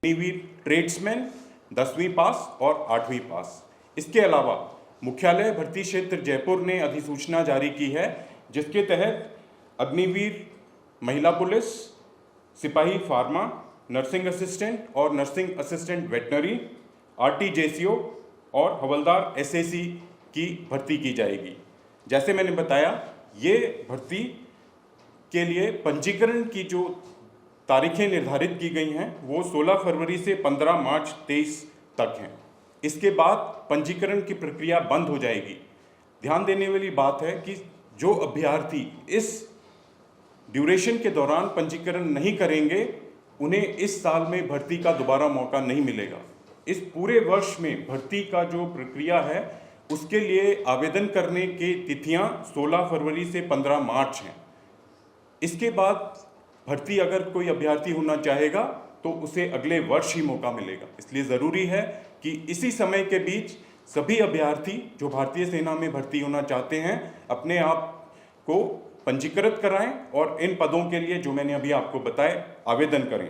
Agniveer tradesman 10वीं पास और 8वीं पास। इसके अलावा मुख्यालय भर्ती क्षेत्र जयपुर ने अधिसूचना जारी की है, जिसके तहत अग्निवीर महिला पुलिस, सिपाही फार्मा, नर्सिंग असिस्टेंट और नर्सिंग असिस्टेंट वेटनरी, आरटीजेसीओ और हवलदार एसएसी की भर्ती की जाएगी। जैसे मैंने बताया, ये भर्ती के लिए पंजीकरण की जो तारीखें निर्धारित की गई हैं वो 16 फरवरी से 15 मार्च 23 तक हैं। इसके बाद पंजीकरण की प्रक्रिया बंद हो जाएगी। ध्यान देने वाली बात है कि जो अभ्यर्थी इस ड्यूरेशन के दौरान पंजीकरण नहीं करेंगे, उन्हें इस साल में भर्ती का दोबारा मौका नहीं मिलेगा। इस पूरे वर्ष में भर्ती का जो प्रक्रिया है उसके लिए आवेदन करने की तिथियां 16 फरवरी से 15 मार्च हैं। इसके बाद भर्ती अगर कोई अभ्यर्थी होना चाहेगा तो उसे अगले वर्ष ही मौका मिलेगा। इसलिए ज़रूरी है कि इसी समय के बीच सभी अभ्यर्थी जो भारतीय सेना में भर्ती होना चाहते हैं अपने आप को पंजीकृत कराएं और इन पदों के लिए जो मैंने अभी आपको बताए आवेदन करें।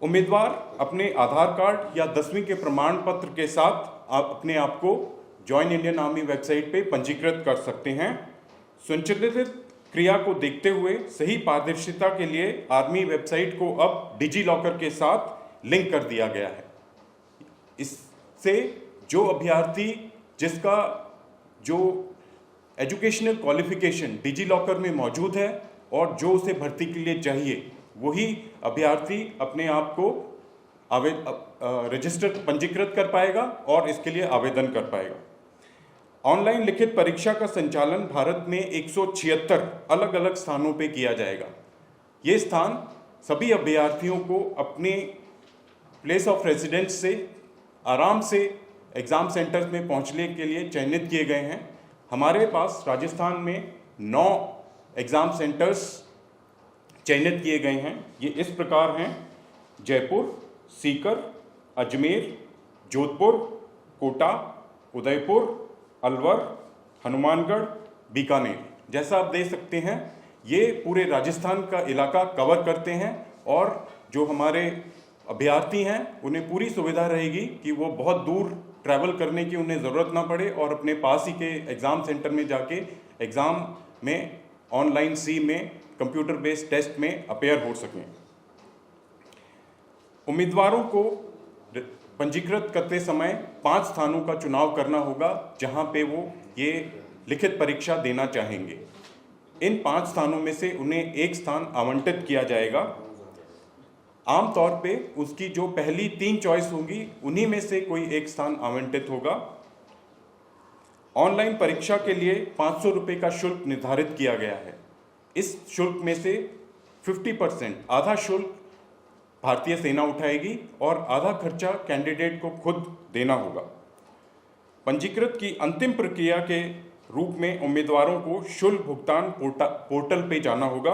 उम्मीदवार अपने आधार कार्ड या 10वीं के प्रमाण पत्र के साथ आप अपने आप को जॉइन इंडियन आर्मी वेबसाइट पे पंजीकृत कर सकते हैं। संचालित क्रिया को देखते हुए सही पारदर्शिता के लिए आर्मी वेबसाइट को अब डिजी लॉकर के साथ लिंक कर दिया गया है। इससे जो अभ्यर्थी जिसका जो एजुकेशनल क्वालिफिकेशन डिजी लॉकर में मौजूद है और जो उसे भर्ती के लिए चाहिए, वही अभ्यर्थी अपने आप को रजिस्टर पंजीकृत कर पाएगा और इसके लिए आवेदन कर पाएगा। ऑनलाइन लिखित परीक्षा का संचालन भारत में 176 अलग अलग स्थानों पे किया जाएगा। ये स्थान सभी अभ्यर्थियों को अपने प्लेस ऑफ रेजिडेंस से आराम से एग्ज़ाम सेंटर में पहुंचने के लिए चयनित किए गए हैं। हमारे पास राजस्थान में 9 एग्ज़ाम सेंटर्स चयनित किए गए हैं। ये इस प्रकार हैं: जयपुर, सीकर, अजमेर, जोधपुर, कोटा, उदयपुर, अलवर, हनुमानगढ़, बीकानेर। जैसा आप देख सकते हैं, ये पूरे राजस्थान का इलाका कवर करते हैं और जो हमारे अभ्यर्थी हैं उन्हें पूरी सुविधा रहेगी कि वो बहुत दूर ट्रैवल करने की उन्हें ज़रूरत ना पड़े और अपने पास ही के एग्ज़ाम सेंटर में जाके एग्ज़ाम में ऑनलाइन सी में कंप्यूटर बेस्ड टेस्ट में अपेयर हो सकें। उम्मीदवारों को पंजीकृत करते समय 5 स्थानों का चुनाव करना होगा जहां पे वो ये लिखित परीक्षा देना चाहेंगे। इन 5 स्थानों में से उन्हें एक स्थान आवंटित किया जाएगा। आमतौर पे उसकी जो पहली 3 चॉइस होंगी उन्हीं में से कोई एक स्थान आवंटित होगा। ऑनलाइन परीक्षा के लिए 500 रुपये का शुल्क निर्धारित किया गया है। इस शुल्क में से 50% आधा शुल्क भारतीय सेना उठाएगी और आधा खर्चा कैंडिडेट को खुद देना होगा। पंजीकृत की अंतिम प्रक्रिया के रूप में उम्मीदवारों को शुल्क भुगतान पोर्टल पे जाना होगा।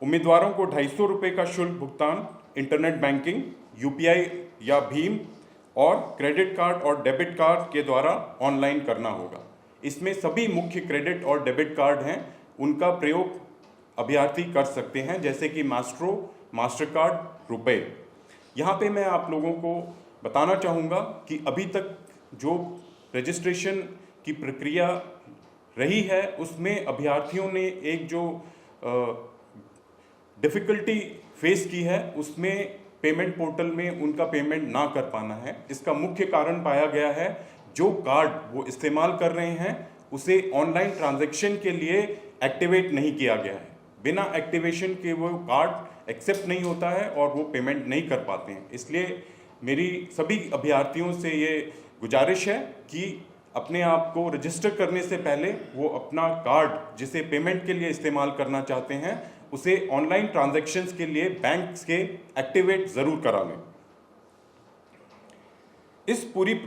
उम्मीदवारों को 250 रुपये का शुल्क भुगतान इंटरनेट बैंकिंग, यूपीआई या भीम और क्रेडिट कार्ड और डेबिट कार्ड के द्वारा ऑनलाइन करना होगा। इसमें सभी मुख्य क्रेडिट और डेबिट कार्ड हैं, उनका प्रयोग अभ्यर्थी कर सकते हैं, जैसे कि मास्ट्रो, मास्टर कार्ड, रुपए। यहाँ पे मैं आप लोगों को बताना चाहूँगा कि अभी तक जो रजिस्ट्रेशन की प्रक्रिया रही है उसमें अभ्यर्थियों ने एक जो डिफ़िकल्टी फेस की है उसमें पेमेंट पोर्टल में उनका पेमेंट ना कर पाना है। इसका मुख्य कारण पाया गया है जो कार्ड वो इस्तेमाल कर रहे हैं उसे ऑनलाइन ट्रांजैक्शन के लिए एक्टिवेट नहीं किया गया है। बिना एक्टिवेशन के वो कार्ड एक्सेप्ट नहीं होता है और वो पेमेंट नहीं कर पाते हैं। इसलिए मेरी सभी अभ्यर्थियों से ये गुजारिश है कि अपने आप को रजिस्टर करने से पहले वो अपना कार्ड जिसे पेमेंट के लिए इस्तेमाल करना चाहते हैं उसे ऑनलाइन ट्रांजैक्शंस के लिए बैंक के एक्टिवेट ज़रूर करा लें। इस पूरी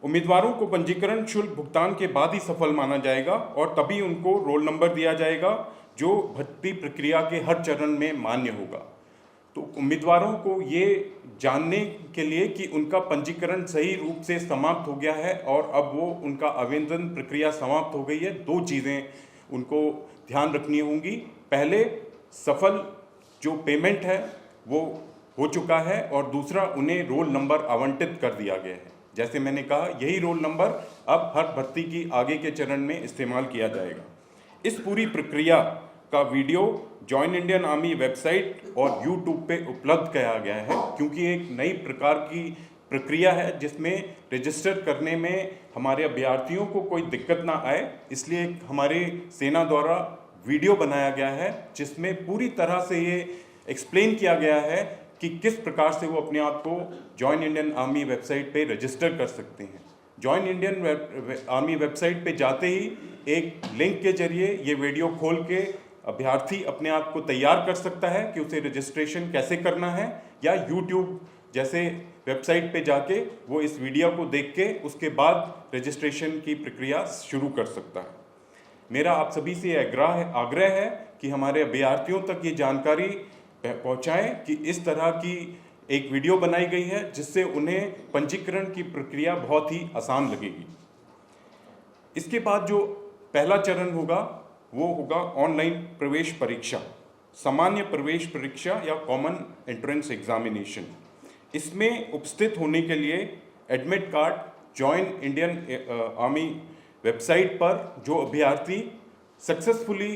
उम्मीदवारों को पंजीकरण शुल्क भुगतान के बाद ही सफल माना जाएगा और तभी उनको रोल नंबर दिया जाएगा जो भर्ती प्रक्रिया के हर चरण में मान्य होगा। तो उम्मीदवारों को ये जानने के लिए कि उनका पंजीकरण सही रूप से समाप्त हो गया है और अब वो उनका आवेदन प्रक्रिया समाप्त हो गई है, 2 चीज़ें उनको ध्यान रखनी होंगी। पहले सफल जो पेमेंट है वो हो चुका है और दूसरा उन्हें रोल नंबर आवंटित कर दिया गया है। जैसे मैंने कहा, यही रोल नंबर अब हर भर्ती की आगे के चरण में इस्तेमाल किया जाएगा। इस पूरी प्रक्रिया का video join Indian army website और यूट्यूब पे उपलब्ध किया गया है, क्योंकि एक नई प्रकार की प्रक्रिया है जिसमें रजिस्टर करने में हमारे अभ्यर्थियों को कोई दिक्कत ना आए, इसलिए हमारे सेना द्वारा वीडियो बनाया गया है जिसमें पूरी तरह से ये एक्सप्लेन किया गया है कि किस प्रकार से वो अपने आप को जॉइन इंडियन आर्मी वेबसाइट पे रजिस्टर कर सकते हैं। जॉइन इंडियन आर्मी वेबसाइट पे जाते ही एक लिंक के जरिए ये वीडियो खोल के अभ्यर्थी अपने आप को तैयार कर सकता है कि उसे रजिस्ट्रेशन कैसे करना है, या यूट्यूब जैसे वेबसाइट पे जाके वो इस वीडियो को देख के उसके बाद रजिस्ट्रेशन की प्रक्रिया शुरू कर सकता है। मेरा आप सभी से आग्रह है कि हमारे अभ्यर्थियों तक ये जानकारी पहुंचाएं कि इस तरह की एक वीडियो बनाई गई है जिससे उन्हें पंजीकरण की प्रक्रिया बहुत ही आसान लगेगी। इसके बाद जो पहला चरण होगा वो होगा ऑनलाइन प्रवेश परीक्षा, सामान्य प्रवेश परीक्षा या कॉमन एंट्रेंस एग्जामिनेशन। इसमें उपस्थित होने के लिए admit card join Indian army website पर जो अभ्यर्थी सक्सेसफुली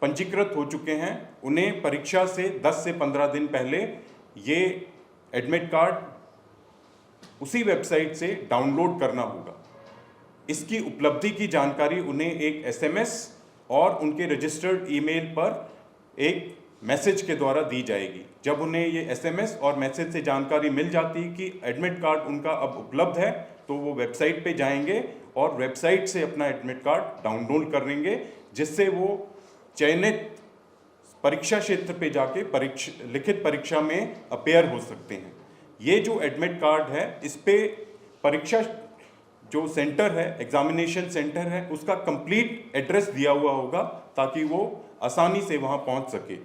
पंजीकृत हो चुके हैं उन्हें परीक्षा से 10 से 15 दिन पहले ये एडमिट कार्ड उसी वेबसाइट से डाउनलोड करना होगा। इसकी उपलब्धि की जानकारी उन्हें एक एसएमएस और उनके रजिस्टर्ड ईमेल पर एक मैसेज के द्वारा दी जाएगी। जब उन्हें ये एसएमएस और मैसेज से जानकारी मिल जाती है कि एडमिट कार्ड उनका अब उपलब्ध है, तो वो वेबसाइट पे जाएंगे और वेबसाइट से अपना एडमिट कार्ड डाउनलोड कर लेंगे, जिससे वो चयनित परीक्षा क्षेत्र पे जाके लिखित परीक्षा में अपेयर हो सकते हैं। ये जो एडमिट कार्ड है इस पे परीक्षा जो सेंटर है, एग्जामिनेशन सेंटर है, उसका कंप्लीट एड्रेस दिया हुआ होगा ताकि वो आसानी से वहां पहुंच सके।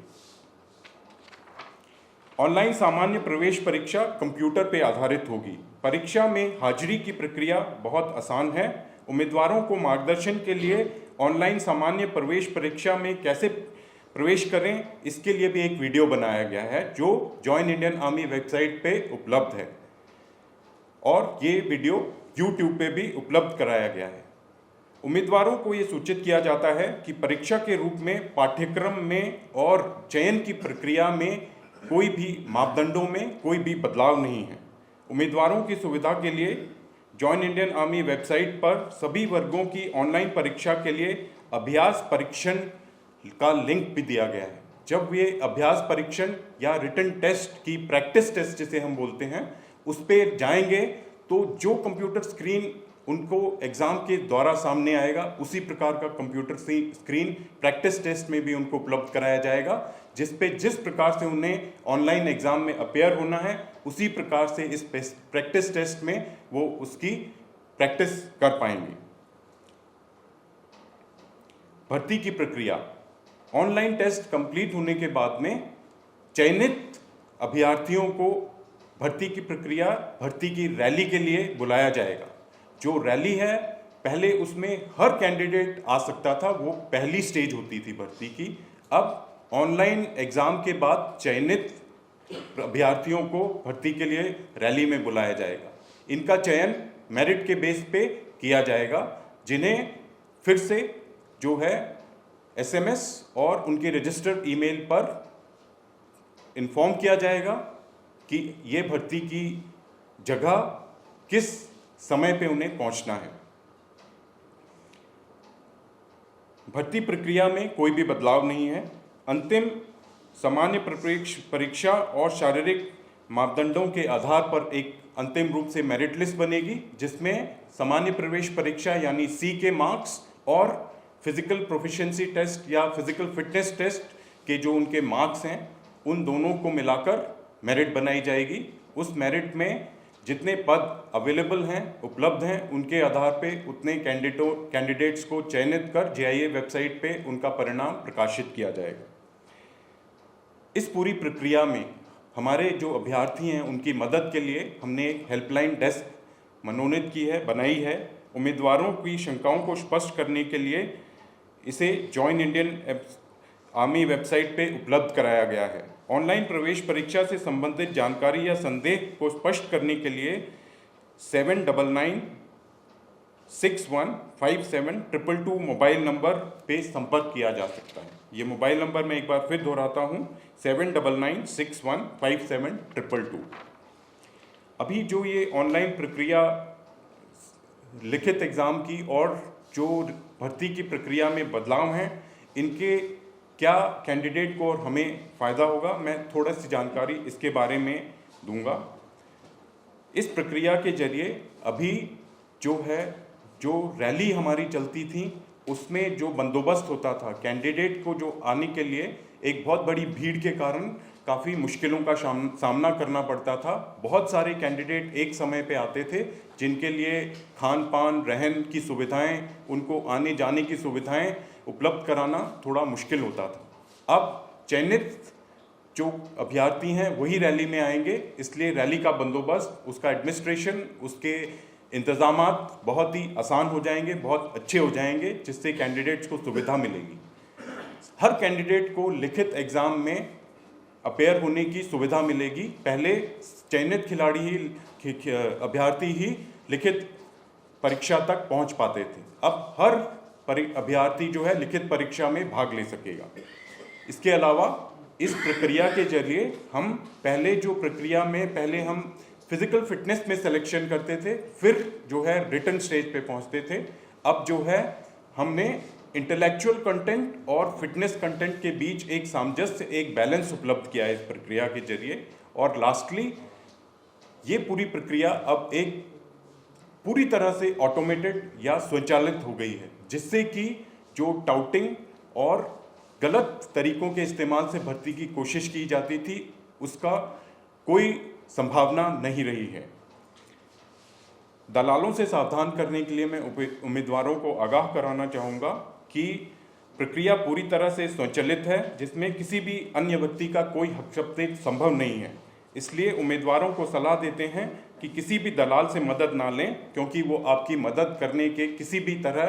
ऑनलाइन सामान्य प्रवेश परीक्षा कंप्यूटर पे आधारित होगी। परीक्षा में हाजिरी की प्रक्रिया बहुत आसान है। उम्मीदवारों को मार्गदर्शन के लिए ऑनलाइन सामान्य प्रवेश परीक्षा में कैसे प्रवेश करें, इसके लिए भी एक वीडियो बनाया गया है जो जॉइन इंडियन आर्मी वेबसाइट पे उपलब्ध है और ये वीडियो यूट्यूब पे भी उपलब्ध कराया गया है। उम्मीदवारों को ये सूचित किया जाता है कि परीक्षा के रूप में पाठ्यक्रम में और चयन की प्रक्रिया में कोई भी मापदंडों में कोई भी बदलाव नहीं है। उम्मीदवारों की सुविधा के लिए जॉइन इंडियन आर्मी वेबसाइट पर सभी वर्गों की ऑनलाइन परीक्षा के लिए अभ्यास परीक्षण का लिंक भी दिया गया है। जब ये अभ्यास परीक्षण या रिटन टेस्ट की प्रैक्टिस टेस्ट जिसे हम बोलते हैं उस पर जाएंगे तो जो कंप्यूटर स्क्रीन उनको एग्जाम के द्वारा सामने आएगा उसी प्रकार का कंप्यूटर स्क्रीन प्रैक्टिस टेस्ट में भी उनको उपलब्ध कराया जाएगा, जिस प्रकार से उन्हें ऑनलाइन एग्जाम में अपेयर होना है उसी प्रकार से इस प्रैक्टिस टेस्ट में वो उसकी प्रैक्टिस कर पाएंगे। भर्ती की प्रक्रिया, ऑनलाइन टेस्ट कंप्लीट होने के बाद में चयनित अभ्यर्थियों को भर्ती की प्रक्रिया, भर्ती की रैली के लिए बुलाया जाएगा। जो रैली है पहले उसमें हर कैंडिडेट आ सकता था, वो पहली स्टेज होती थी भर्ती की। अब ऑनलाइन एग्जाम के बाद चयनित अभ्यर्थियों को भर्ती के लिए रैली में बुलाया जाएगा। इनका चयन मेरिट के बेस पे किया जाएगा, जिन्हें फिर से जो है एसएमएस और उनके रजिस्टर्ड ईमेल पर इन्फॉर्म किया जाएगा कि ये भर्ती की जगह किस समय पे उन्हें पहुंचना है। भर्ती प्रक्रिया में कोई भी बदलाव नहीं है। अंतिम सामान्य प्रवेश परीक्षा और शारीरिक मापदंडों के आधार पर एक अंतिम रूप से मेरिट लिस्ट बनेगी, जिसमें सामान्य प्रवेश परीक्षा यानी सी के मार्क्स और फिजिकल प्रोफिशिएंसी टेस्ट या फिजिकल फिटनेस टेस्ट के जो उनके मार्क्स हैं उन दोनों को मिलाकर मेरिट बनाई जाएगी। उस मेरिट में जितने पद अवेलेबल हैं, उपलब्ध हैं, उनके आधार पे उतने कैंडिडेट्स को चयनित कर JIA वेबसाइट पे उनका परिणाम प्रकाशित किया जाएगा। इस पूरी प्रक्रिया में हमारे जो अभ्यर्थी हैं उनकी मदद के लिए हमने एक हेल्पलाइन डेस्क मनोनीत की है, बनाई है। उम्मीदवारों की शंकाओं को स्पष्ट करने के लिए इसे जॉइन इंडियन आर्मी वेबसाइट पे उपलब्ध कराया गया है। ऑनलाइन प्रवेश परीक्षा से संबंधित जानकारी या संदेह को स्पष्ट करने के लिए 7996157222 मोबाइल नंबर पे संपर्क किया जा सकता है। ये मोबाइल नंबर मैं एक बार फिर दोहराता हूँ, 7996157222। अभी जो ये ऑनलाइन प्रक्रिया लिखित एग्ज़ाम की और जो भर्ती की प्रक्रिया में बदलाव हैं, इनके क्या कैंडिडेट को और हमें फ़ायदा होगा, मैं थोड़ा सी जानकारी इसके बारे में दूंगा। इस प्रक्रिया के जरिए अभी जो रैली हमारी चलती थी, उसमें जो बंदोबस्त होता था कैंडिडेट को जो आने के लिए, एक बहुत बड़ी भीड़ के कारण काफ़ी मुश्किलों का सामना करना पड़ता था। बहुत सारे कैंडिडेट एक समय पे आते थे जिनके लिए खान पान रहन की सुविधाएं, उनको आने जाने की सुविधाएं उपलब्ध कराना थोड़ा मुश्किल होता था। अब चयनित जो अभ्यर्थी हैं वही रैली में आएंगे, इसलिए रैली का बंदोबस्त, उसका एडमिनिस्ट्रेशन, उसके इंतज़ामात बहुत ही आसान हो जाएंगे, बहुत अच्छे हो जाएंगे, जिससे कैंडिडेट्स को सुविधा मिलेगी। हर कैंडिडेट को लिखित एग्ज़ाम में अपेयर होने की सुविधा मिलेगी। पहले चयनित खिलाड़ी ही, अभ्यर्थी ही लिखित परीक्षा तक पहुंच पाते थे। अब हर अभ्यर्थी जो है लिखित परीक्षा में भाग ले सकेगा। इसके अलावा इस प्रक्रिया के जरिए हम पहले हम फिजिकल फिटनेस में सिलेक्शन करते थे, फिर जो है रिटन स्टेज पे पहुंचते थे। अब जो है हमने इंटेलेक्चुअल कंटेंट और फिटनेस कंटेंट के बीच एक सामंजस्य, एक बैलेंस उपलब्ध किया है इस प्रक्रिया के जरिए। और लास्टली ये पूरी प्रक्रिया अब एक पूरी तरह से ऑटोमेटेड या स्वचालित हो गई है, जिससे कि जो टाउटिंग और गलत तरीकों के इस्तेमाल से भर्ती की कोशिश की जाती थी, उसका कोई संभावना नहीं रही है। दलालों से सावधान करने के लिए मैं उम्मीदवारों को आगाह कराना चाहूँगा कि प्रक्रिया पूरी तरह से स्वचालित है, जिसमें किसी भी अन्य व्यक्ति का कोई हस्तक्षेप संभव नहीं है। इसलिए उम्मीदवारों को सलाह देते हैं कि किसी भी दलाल से मदद ना लें, क्योंकि वो आपकी मदद करने के किसी भी तरह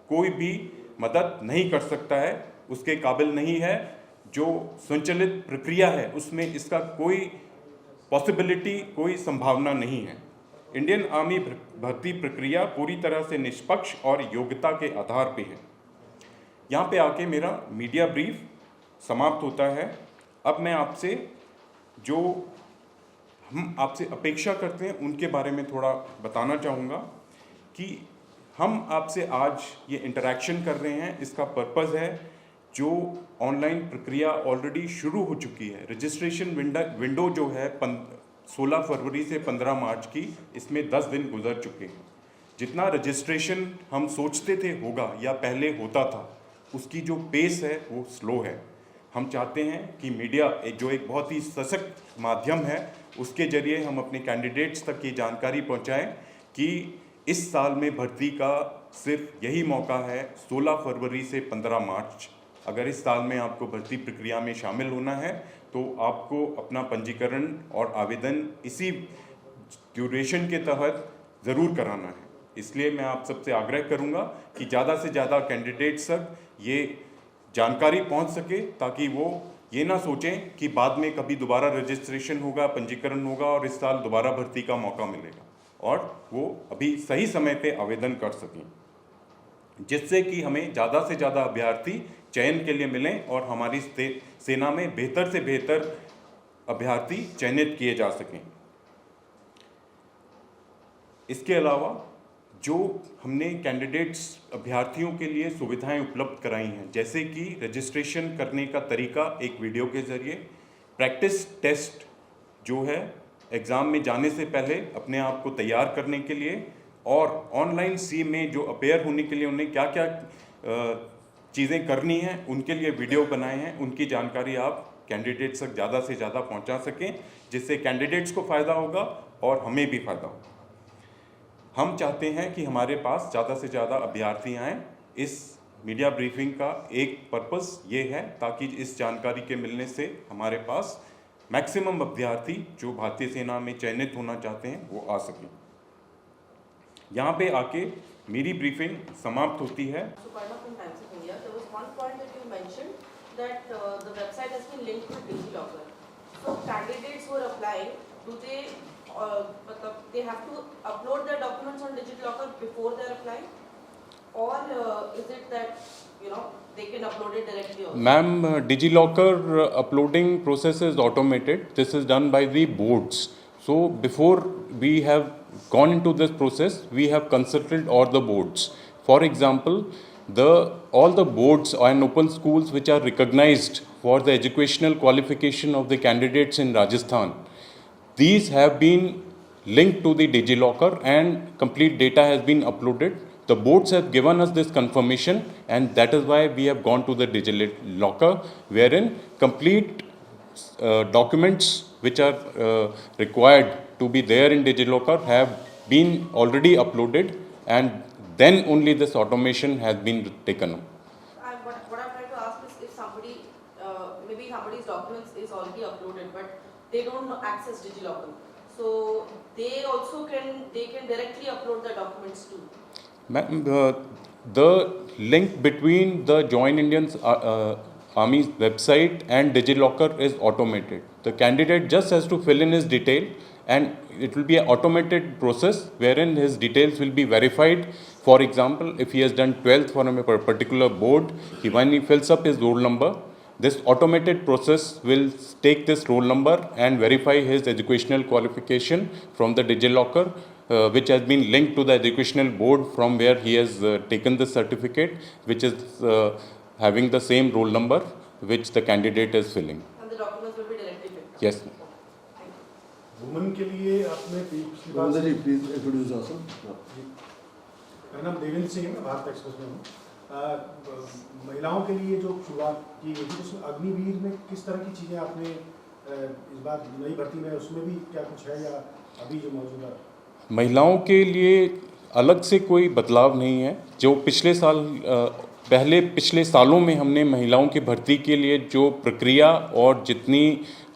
कोई भी मदद नहीं कर सकता है, उसके काबिल नहीं है। जो स्वचालित प्रक्रिया है उसमें इसका कोई पॉसिबिलिटी, कोई संभावना नहीं है। इंडियन आर्मी भर्ती प्रक्रिया पूरी तरह से निष्पक्ष और योग्यता के आधार पर है। यहाँ पे आके मेरा मीडिया ब्रीफ समाप्त होता है। अब मैं आपसे जो हम आपसे अपेक्षा करते हैं उनके बारे में थोड़ा बताना चाहूँगा कि हम आपसे आज ये इंटरेक्शन कर रहे हैं, इसका पर्पज़ है जो ऑनलाइन प्रक्रिया ऑलरेडी शुरू हो चुकी है। रजिस्ट्रेशन विंडो जो है 16 फरवरी से 15 मार्च की, इसमें 10 दिन गुजर चुके हैं। जितना रजिस्ट्रेशन हम सोचते थे होगा या पहले होता था, उसकी जो पेस है वो स्लो है। हम चाहते हैं कि मीडिया जो एक बहुत ही सशक्त माध्यम है, उसके जरिए हम अपने कैंडिडेट्स तक ये जानकारी पहुंचाएं कि इस साल में भर्ती का सिर्फ यही मौका है 16 फरवरी से 15 मार्च। अगर इस साल में आपको भर्ती प्रक्रिया में शामिल होना है तो आपको अपना पंजीकरण और आवेदन इसी ड्यूरेशन के तहत ज़रूर कराना है। इसलिए मैं आप सबसे आग्रह करूंगा कि ज़्यादा से ज़्यादा कैंडिडेट्स तक ये जानकारी पहुंच सके, ताकि वो ये ना सोचें कि बाद में कभी दोबारा रजिस्ट्रेशन होगा, पंजीकरण होगा और इस साल दोबारा भर्ती का मौका मिलेगा, और वो अभी सही समय पे आवेदन कर सकें, जिससे कि हमें ज़्यादा से ज़्यादा अभ्यर्थी चयन के लिए मिलें और हमारी सेना में बेहतर से बेहतर अभ्यर्थी चयनित किए जा सकें। इसके अलावा जो हमने कैंडिडेट्स अभ्यर्थियों के लिए सुविधाएं उपलब्ध कराई हैं, जैसे कि रजिस्ट्रेशन करने का तरीका एक वीडियो के ज़रिए, प्रैक्टिस टेस्ट जो है एग्ज़ाम में जाने से पहले अपने आप को तैयार करने के लिए, और ऑनलाइन सी में जो अपेयर होने के लिए उन्हें क्या क्या चीज़ें करनी हैं उनके लिए वीडियो बनाए हैं। उनकी जानकारी आप कैंडिडेट्स तक ज़्यादा से ज़्यादा पहुंचा सकें, जिससे कैंडिडेट्स को फ़ायदा होगा और हमें भी फ़ायदा होगा। हम चाहते हैं कि हमारे पास ज़्यादा से ज़्यादा अभ्यर्थी आएँ। इस मीडिया ब्रीफिंग का एक पर्पस ये है ताकि इस जानकारी के मिलने से हमारे पास मैक्सिमम अभ्यर्थी जो भारतीय सेना में चयनित होना चाहते हैं वो आ सकें। यहाँ पे आके मेरी ब्रीफिंग समाप्त होती है। There was one point that you mentioned that the website has been linked to DigiLocker. So candidates who are applying, do they, they have to upload their documents on DigiLocker before they are applying, or is it that they can upload it directly also? Ma'am, DigiLocker uploading process is automated. This is done by the boards. So before we have gone into this process, we have consulted all the boards. For example, all the boards and open schools which are recognized for the educational qualification of the candidates in Rajasthan, these have been linked to the DigiLocker and complete data has been uploaded. The boards have given us this confirmation, and that is why we have gone to the DigiLocker, wherein complete documents which are required to be there in DigiLocker have been already uploaded, and then only this automation has been taken up. What I'm trying to ask is if somebody, maybe somebody's documents is already uploaded, but they don't access DigiLocker, so they can directly upload the documents too. Ma'am, the link between the Join Indian Army's website and DigiLocker is automated. The candidate just has to fill in his detail, and it will be an automated process wherein his details will be verified. For example, if he has done 12th for a particular board, when he fills up his roll number, this automated process will take this roll number and verify his educational qualification from the DigiLocker, which has been linked to the educational board from where he has taken the certificate, which is having the same roll number which the candidate is filling. And the documents will be directly filled. Yes. Women के लिए आपने पिछली बार जी please introduce yourself. मेरा नाम देवेंद्र सिंह है, मैं Bharat express में हूँ। महिलाओं के लिए जो शुरुआत की गई थी उसमें अग्निवीर में किस तरह की चीज़ें आपने इस बार नई भर्ती में उसमें भी क्या कुछ है या अभी जो मौजूदा? महिलाओं के लिए अलग से कोई बदलाव नहीं है। जो पिछले सालों में हमने महिलाओं की भर्ती के लिए जो प्रक्रिया और जितनी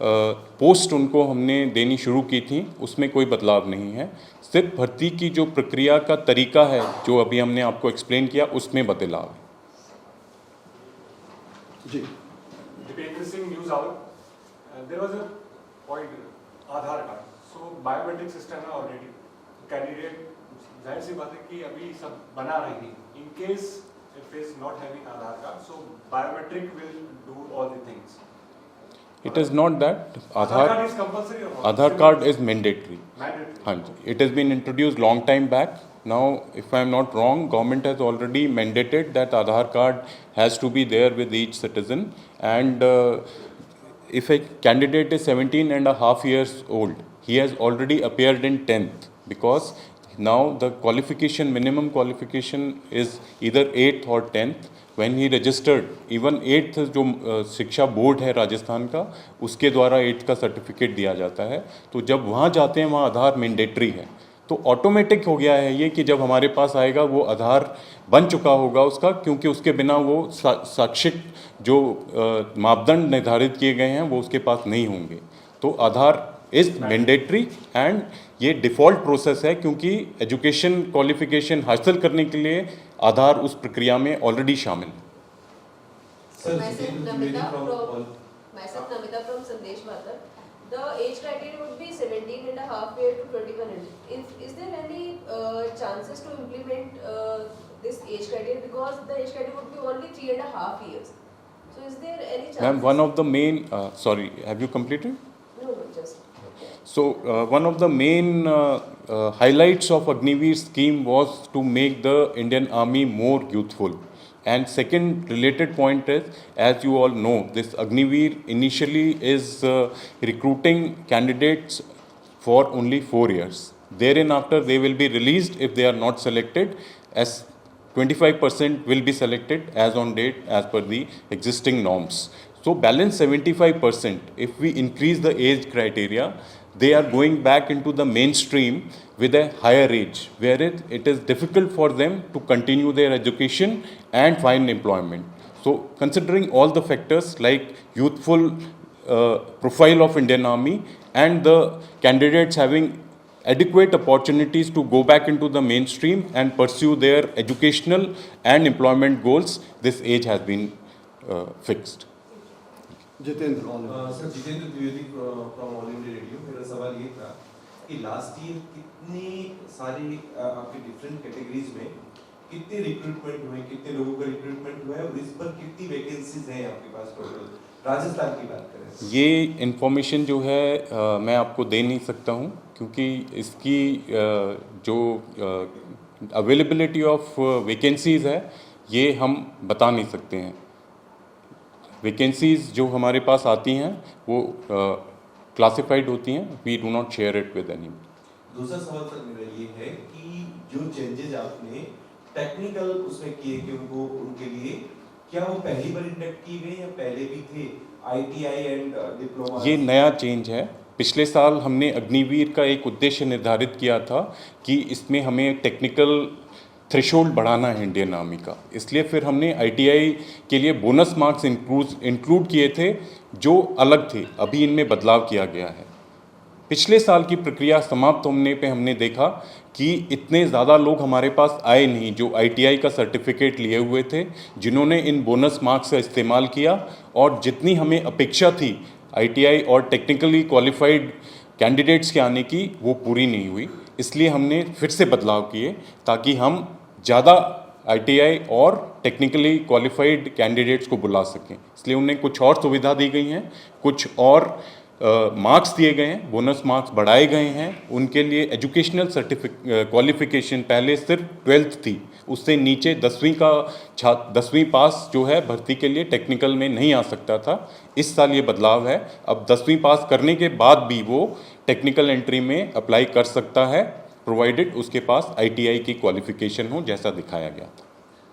पोस्ट उनको हमने देनी शुरू की थी उसमें कोई बदलाव नहीं है। सिर्फ भर्ती की जो प्रक्रिया का तरीका है जो अभी हमने आपको एक्सप्लेन किया उसमें बदलाव है। जी Dipendra Singh, news hour. There was a point Aadhaar card, so biometric system है ऑलरेडी। कैंडिडेट जाहिर सी बात है कि अभी सब बना रहे हैं। In case if is not having Aadhaar card, so biometric will do all the things. It is not that Aadhaar card is compulsory or not? Aadhaar card is mandatory. Mandatory. हाँ जी, it has been introduced long time back. Now, if I am not wrong, government has already mandated that Aadhaar card has to be there with each citizen. And if a candidate is 17 and a half years old, he has already appeared in 10th, because now the minimum qualification is either 8th or 10th. When he registered, even 8th जो शिक्षा board है राजस्थान का, उसके द्वारा 8th का certificate दिया जाता है। तो जब वहाँ जाते हैं वहाँ आधार मैंडेटरी है, तो ऑटोमेटिक हो गया है ये कि जब हमारे पास आएगा वो आधार बन चुका होगा उसका, क्योंकि उसके बिना वो शैक्षिक जो मापदंड निर्धारित किए गए हैं वो उसके पास नहीं होंगे। तो आधार इज मैंडेटरी एंड ये डिफ़ॉल्ट प्रोसेस है, क्योंकि एजुकेशन क्वालिफिकेशन हासिल करने के लिए आधार उस प्रक्रिया में ऑलरेडी शामिल है। Myself Namita from Sandesh Bhatar. The age criteria would be 17 and a half year to 21 years. Is there any chances to implement this age criteria, because the age criteria would be only 3.5 years? So is there any chance? Ma'am, one of the main sorry, have you completed? No, just. So one of the main highlights of Agniveer scheme was to make the Indian Army more youthful. And second related point is, as you all know, this Agniveer initially is recruiting candidates for only 4 years. Thereafter, they will be released if they are not selected, as 25% will be selected as on date as per the existing norms. So balance 75%, if we increase the age criteria, they are going back into the mainstream with a higher age, where it is difficult for them to continue their education and find employment. So considering all the factors like youthful profile of Indian Army and the candidates having adequate opportunities to go back into the mainstream and pursue their educational and employment goals, this age has been fixed. Jitendra all sir Jitendra Dwivedi from all India radio. मेरा सवाल ये था कि last year कितनी सारी आपके different categories में कितने रिक्रूटमेंट हुए, कितने लोगों का रिक्रूटमेंट हुआ है और इस पर कितनी वैकेंसीज हैं आपके पास टोटल, राजस्थान की बात करें? ये इन्फॉर्मेशन जो है मैं आपको दे नहीं सकता हूँ, क्योंकि इसकी जो अवेलेबिलिटी ऑफ वैकेंसीज़ है ये हम बता नहीं सकते हैं। वैकेंसीज़ जो हमारे पास आती हैं वो क्लासिफाइड होती हैं, we do not share it with any. दूसरा सवाल सर मेरा ये है कि जो चेंजेस आपने टेक्निकल उसमें किए कि उनको उनके लिए, क्या वो पहली बार इंडक्ट किए गए या पहले भी थे? ITI एंड डिप्लोमा ये नया चेंज है। पिछले साल हमने अग्निवीर का एक उद्देश्य निर्धारित किया था कि इसमें हमें टेक्निकल थ्रेशोल्ड बढ़ाना है इंडियन आर्मी का, इसलिए फिर हमने ITI के लिए बोनस मार्क्स इंक्लूड किए थे जो अलग थे। अभी इनमें बदलाव किया गया है। पिछले साल की प्रक्रिया समाप्त होने पे हमने देखा कि इतने ज़्यादा लोग हमारे पास आए नहीं जो ITI का सर्टिफिकेट लिए हुए थे, जिन्होंने इन बोनस मार्क्स का इस्तेमाल किया, और जितनी हमें अपेक्षा थी ITI और टेक्निकली क्वालिफाइड कैंडिडेट्स के आने की वो पूरी नहीं हुई। इसलिए हमने फिर से बदलाव किए ताकि हम ज़्यादा ITI और टेक्निकली क्वालिफाइड कैंडिडेट्स को बुला सकें। इसलिए उन्हें कुछ और सुविधा दी गई हैं, कुछ और मार्क्स दिए गए हैं, बोनस मार्क्स बढ़ाए गए हैं। उनके लिए एजुकेशनल क्वालिफिकेशन पहले सिर्फ 12th थी, उससे नीचे 10वीं पास जो है भर्ती के लिए टेक्निकल में नहीं आ सकता था। इस साल ये बदलाव है, अब 10वीं पास करने के बाद भी वो टेक्निकल एंट्री में अप्लाई कर सकता है, प्रोवाइडेड उसके पास ITI की क्वालिफिकेशन हो, जैसा दिखाया गया था।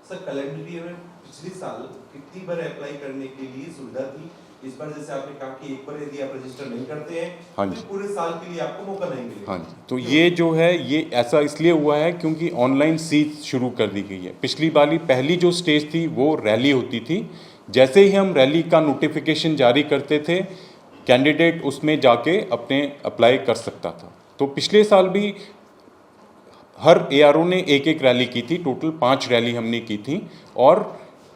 सर कैलेंडर ईयर में पिछले साल कितनी बार अप्लाई करने के लिए सुविधा थी? इस बार जैसे आपने कहा कि एक बार यदि आप रजिस्टर नहीं करते हैं हाँ तो जी, पूरे साल के लिए आपको मौका नहीं मिलेगा। हाँ जी। तो ये जो है ये ऐसा इसलिए हुआ है क्योंकि ऑनलाइन सीट शुरू कर दी गई है। पिछली वाली पहली जो स्टेज थी वो रैली होती थी। जैसे ही हम रैली का नोटिफिकेशन जारी करते थे, कैंडिडेट उसमें जाके अपने अप्लाई कर सकता था। तो पिछले साल भी हर ARO ने एक रैली की थी, टोटल 5 रैली हमने की थी और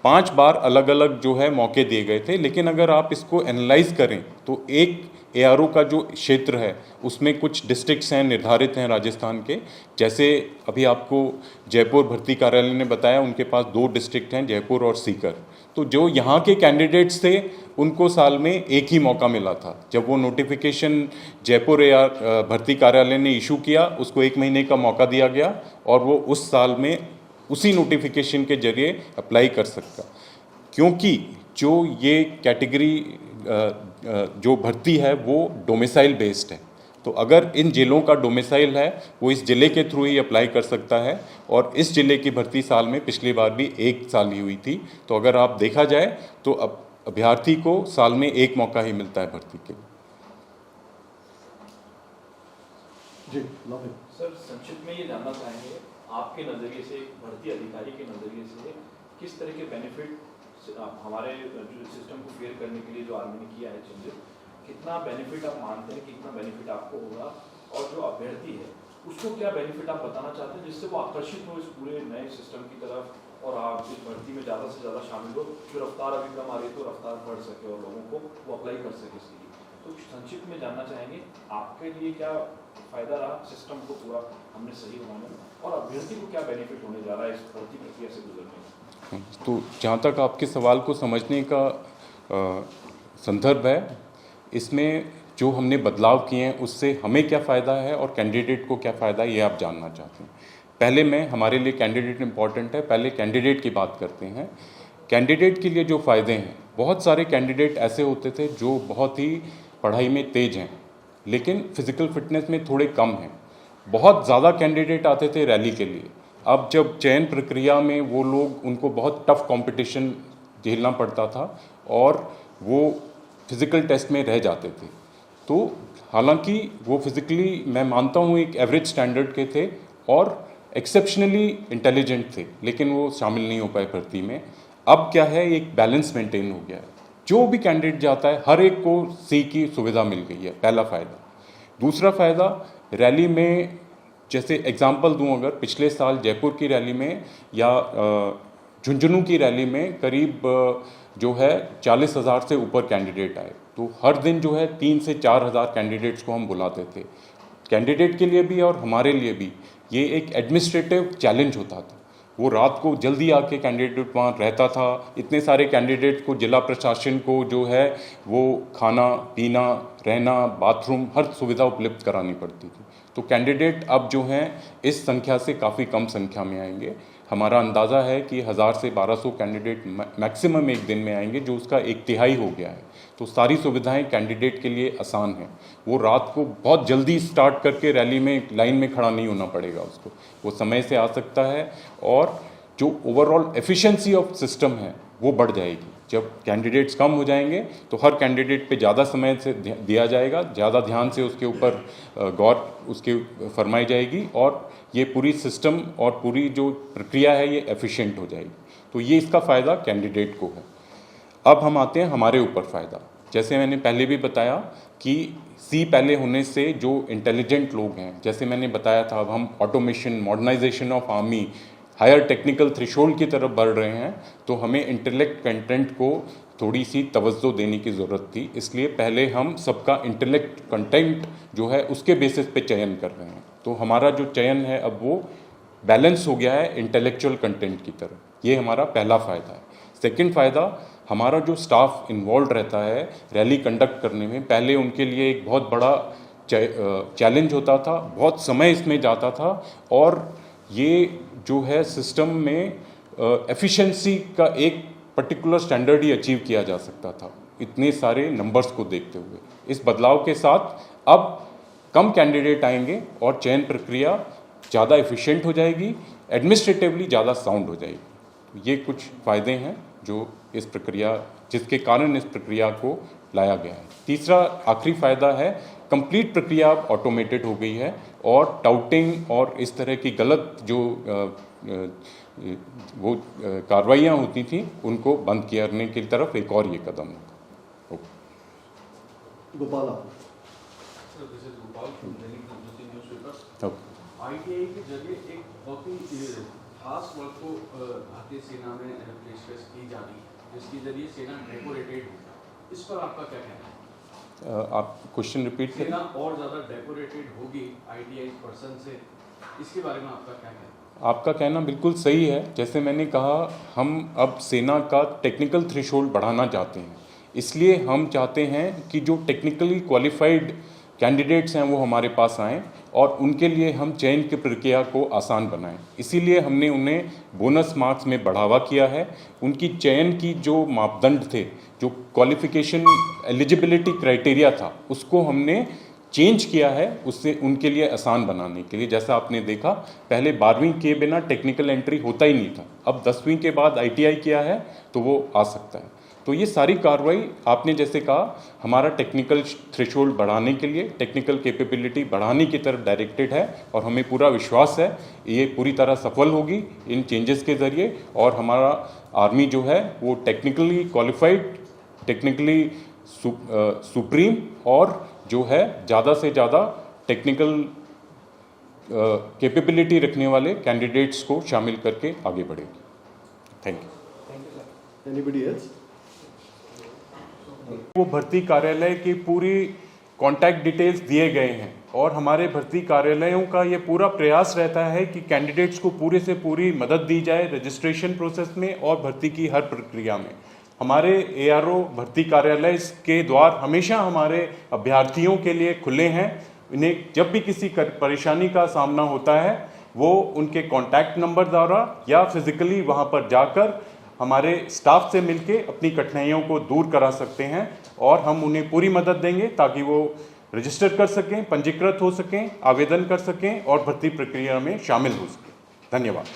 5 बार अलग अलग जो है मौके दिए गए थे। लेकिन अगर आप इसको एनालाइज करें तो एक ARO का जो क्षेत्र है उसमें कुछ डिस्ट्रिक्ट्स हैं, निर्धारित हैं राजस्थान के। जैसे अभी आपको जयपुर भर्ती कार्यालय ने बताया, उनके पास 2 डिस्ट्रिक्ट हैं, जयपुर और सीकर। तो जो यहाँ के कैंडिडेट्स थे उनको साल में एक ही मौका मिला था। जब वो नोटिफिकेशन जयपुर भर्ती कार्यालय ने इशू किया, उसको 1 महीने का मौका दिया गया और वो उस साल में उसी नोटिफिकेशन के जरिए अप्लाई कर सकता। क्योंकि जो ये कैटेगरी जो भर्ती है वो डोमिसाइल बेस्ड है, तो अगर इन जिलों का डोमिसाइल है वो इस ज़िले के थ्रू ही अप्लाई कर सकता है। और इस ज़िले की भर्ती साल में पिछली बार भी 1 साल ही हुई थी। तो अगर आप देखा जाए तो अब अभ्यर्थी को साल में 1 मौका ही मिलता है भर्ती के लिए। जी लव सर संक्षिप्त में ये जानना चाहेंगे आपके नज़रिए से, भर्ती अधिकारी के नज़रिए से, किस तरह के बेनिफिट हमारे सिस्टम को फेयर करने के लिए जो आर्मी ने किया है चेंजेस, कितना बेनिफिट आप मानते हैं, कितना बेनिफिट आपको होगा, और जो अभ्यर्थी है उसको क्या बेनिफिट आप बताना चाहते हैं जिससे वो आकर्षित हो इस पूरे नए सिस्टम की तरफ और आप इस भर्ती में ज़्यादा से ज़्यादा शामिल हो? जो रफ्तार अभी कम आ रही है तो रफ्तार बढ़ सके और लोगों को वो अप्लाई कर सके इसके लिए। तो संक्षिप्त में जानना चाहेंगे आपके लिए क्या फ़ायदा रहा सिस्टम को पूरा हमने सही बनाने में, और अभ्यर्थी को क्या बेनिफिट होने जा रहा है इस भर्ती प्रक्रिया से गुजरने में? तो जहाँ तक आपके सवाल को समझने का संदर्भ है, इसमें जो हमने बदलाव किए हैं उससे हमें क्या फ़ायदा है और कैंडिडेट को क्या फ़ायदा है, ये आप जानना चाहते हैं। पहले मैं, हमारे लिए कैंडिडेट इम्पॉर्टेंट है, पहले कैंडिडेट की बात करते हैं। कैंडिडेट के लिए जो फ़ायदे हैं, बहुत सारे कैंडिडेट ऐसे होते थे जो बहुत ही पढ़ाई में तेज हैं लेकिन फिज़िकल फिटनेस में थोड़े कम हैं। बहुत ज़्यादा कैंडिडेट आते थे रैली के लिए। अब जब चयन प्रक्रिया में वो लोग, उनको बहुत टफ कंपटीशन झेलना पड़ता था और वो फिज़िकल टेस्ट में रह जाते थे। तो हालांकि वो फिज़िकली मैं मानता हूँ एक एवरेज स्टैंडर्ड के थे और एक्सेप्शनली इंटेलिजेंट थे, लेकिन वो शामिल नहीं हो पाए भर्ती में। अब क्या है, एक बैलेंस मेंटेन हो गया है। जो भी कैंडिडेट जाता है हर एक को सी की सुविधा मिल गई है, पहला फ़ायदा। दूसरा फ़ायदा, रैली में जैसे एग्जांपल दूं, अगर पिछले साल जयपुर की रैली में या झुंझुनू की रैली में करीब जो है 40,000 से ऊपर कैंडिडेट आए। तो हर दिन जो है 3 से 4,000 कैंडिडेट्स को हम बुलाते थे। कैंडिडेट के लिए भी और हमारे लिए भी ये एक एडमिनिस्ट्रेटिव चैलेंज होता था। वो रात को जल्दी आके कैंडिडेट वहाँ रहता था। इतने सारे कैंडिडेट को जिला प्रशासन को जो है वो खाना पीना रहना बाथरूम हर सुविधा उपलब्ध करानी पड़ती थी। तो कैंडिडेट अब जो हैं इस संख्या से काफ़ी कम संख्या में आएंगे। हमारा अंदाज़ा है कि 1000 से 1200 कैंडिडेट मैक्सिमम एक दिन में आएंगे, जो उसका 1/3 हो गया है। तो सारी सुविधाएं कैंडिडेट के लिए आसान हैं। वो रात को बहुत जल्दी स्टार्ट करके रैली में लाइन में खड़ा नहीं होना पड़ेगा उसको, वो समय से आ सकता है और जो ओवरऑल एफिशिएंसी ऑफ सिस्टम है वो बढ़ जाएगी। जब कैंडिडेट्स कम हो जाएंगे तो हर कैंडिडेट पे ज़्यादा समय से दिया जाएगा, ज़्यादा ध्यान से उसके ऊपर गौर उसके फरमाई जाएगी और ये पूरी सिस्टम और पूरी जो प्रक्रिया है ये एफिशिएंट हो जाएगी। तो ये इसका फ़ायदा कैंडिडेट को है। अब हम आते हैं हमारे ऊपर फ़ायदा। जैसे मैंने पहले भी बताया कि सी पहले होने से जो इंटेलिजेंट लोग हैं, जैसे मैंने बताया था, अब हम automation modernisation of army higher technical threshold की तरफ बढ़ रहे हैं, तो हमें इंटेलेक्ट कंटेंट को थोड़ी सी तवज्जो देने की ज़रूरत थी। इसलिए पहले हम सबका इंटेलेक्ट कंटेंट जो है उसके बेसिस पे चयन कर रहे हैं। तो हमारा जो चयन है अब वो बैलेंस हो गया है इंटेलेक्चुअल कंटेंट की तरफ। ये हमारा पहला फ़ायदा है। सेकंड फ़ायदा, हमारा जो स्टाफ इन्वॉल्व रहता है रैली कंडक्ट करने में, पहले उनके लिए एक बहुत बड़ा चैलेंज होता था, बहुत समय इसमें जाता था और ये जो है सिस्टम में एफिशिएंसी का एक पर्टिकुलर स्टैंडर्ड ही अचीव किया जा सकता था इतने सारे नंबर्स को देखते हुए। इस बदलाव के साथ अब कम कैंडिडेट आएंगे और चयन प्रक्रिया ज़्यादा एफिशिएंट हो जाएगी, एडमिनिस्ट्रेटिवली ज़्यादा साउंड हो जाएगी। ये कुछ फ़ायदे हैं जो इस प्रक्रिया जिसके कारण इस प्रक्रिया को लाया गया है। तीसरा आखिरी फ़ायदा है, कंप्लीट प्रक्रिया अब ऑटोमेटेड हो गई है और टाउटिंग और इस तरह की गलत जो वो कार्रवाइयाँ होती थी उनको बंद करने की तरफ एक और ये कदम होगा। गोपाला। ITI के जरिए एक बहुत ही खास वर्क को भारतीय सेना में पेशकश की जा रही है, जिसके जरिए सेना डेकोरेटेड होगी। इस पर आपका क्या कहना है? आप क्वेश्चन रिपीट करें। सेना और ज़्यादा डेकोरेटेड होगी ITI पर्सन से, इसके बारे में आपका क्या कहना है? आपका कहना बिल्कुल सही है। जैसे मैंने कहा, हम अब सेना का टेक्निकल थ्रेशोल्ड बढ़ाना चाहते हैं, इसलिए हम चाहते हैं कि जो टेक्निकली क्वालिफाइड कैंडिडेट्स हैं वो हमारे पास आएँ और उनके लिए हम चयन की प्रक्रिया को आसान बनाएं। इसीलिए हमने उन्हें बोनस मार्क्स में बढ़ावा किया है। उनकी चयन की जो मापदंड थे, जो क्वालिफिकेशन एलिजिबिलिटी क्राइटेरिया था, उसको हमने चेंज किया है उससे उनके लिए आसान बनाने के लिए। जैसा आपने देखा, पहले 12वीं के बिना टेक्निकल एंट्री होता ही नहीं था, अब 10वीं के बाद ITI किया है तो वो आ सकता है। तो ये सारी कार्रवाई आपने जैसे कहा हमारा टेक्निकल थ्रेशोल्ड बढ़ाने के लिए, टेक्निकल कैपेबिलिटी बढ़ाने की तरफ डायरेक्टेड है और हमें पूरा विश्वास है ये पूरी तरह सफल होगी इन चेंजेस के ज़रिए और हमारा आर्मी जो है वो टेक्निकली क्वालिफाइड, टेक्निकली सुप्रीम और जो है ज़्यादा से ज़्यादा टेक्निकल कैपेबिलिटी रखने वाले कैंडिडेट्स को शामिल करके आगे बढ़ेगी। Thank you. Anybody else? वो भर्ती कार्यालय की पूरी कॉन्टैक्ट डिटेल्स दिए गए हैं और हमारे भर्ती कार्यालयों का ये पूरा प्रयास रहता है कि कैंडिडेट्स को पूरे से पूरी मदद दी जाए रजिस्ट्रेशन प्रोसेस में और भर्ती की हर प्रक्रिया में। हमारे ARO भर्ती कार्यालय के द्वार हमेशा हमारे अभ्यर्थियों के लिए खुले हैं। इन्हें जब भी किसी परेशानी का सामना होता है वो उनके कॉन्टैक्ट नंबर द्वारा या फिजिकली वहाँ पर जाकर हमारे स्टाफ से मिलके अपनी कठिनाइयों को दूर करा सकते हैं और हम उन्हें पूरी मदद देंगे ताकि वो रजिस्टर कर सकें, पंजीकृत हो सकें, आवेदन कर सकें और भर्ती प्रक्रिया में शामिल हो सकें। धन्यवाद।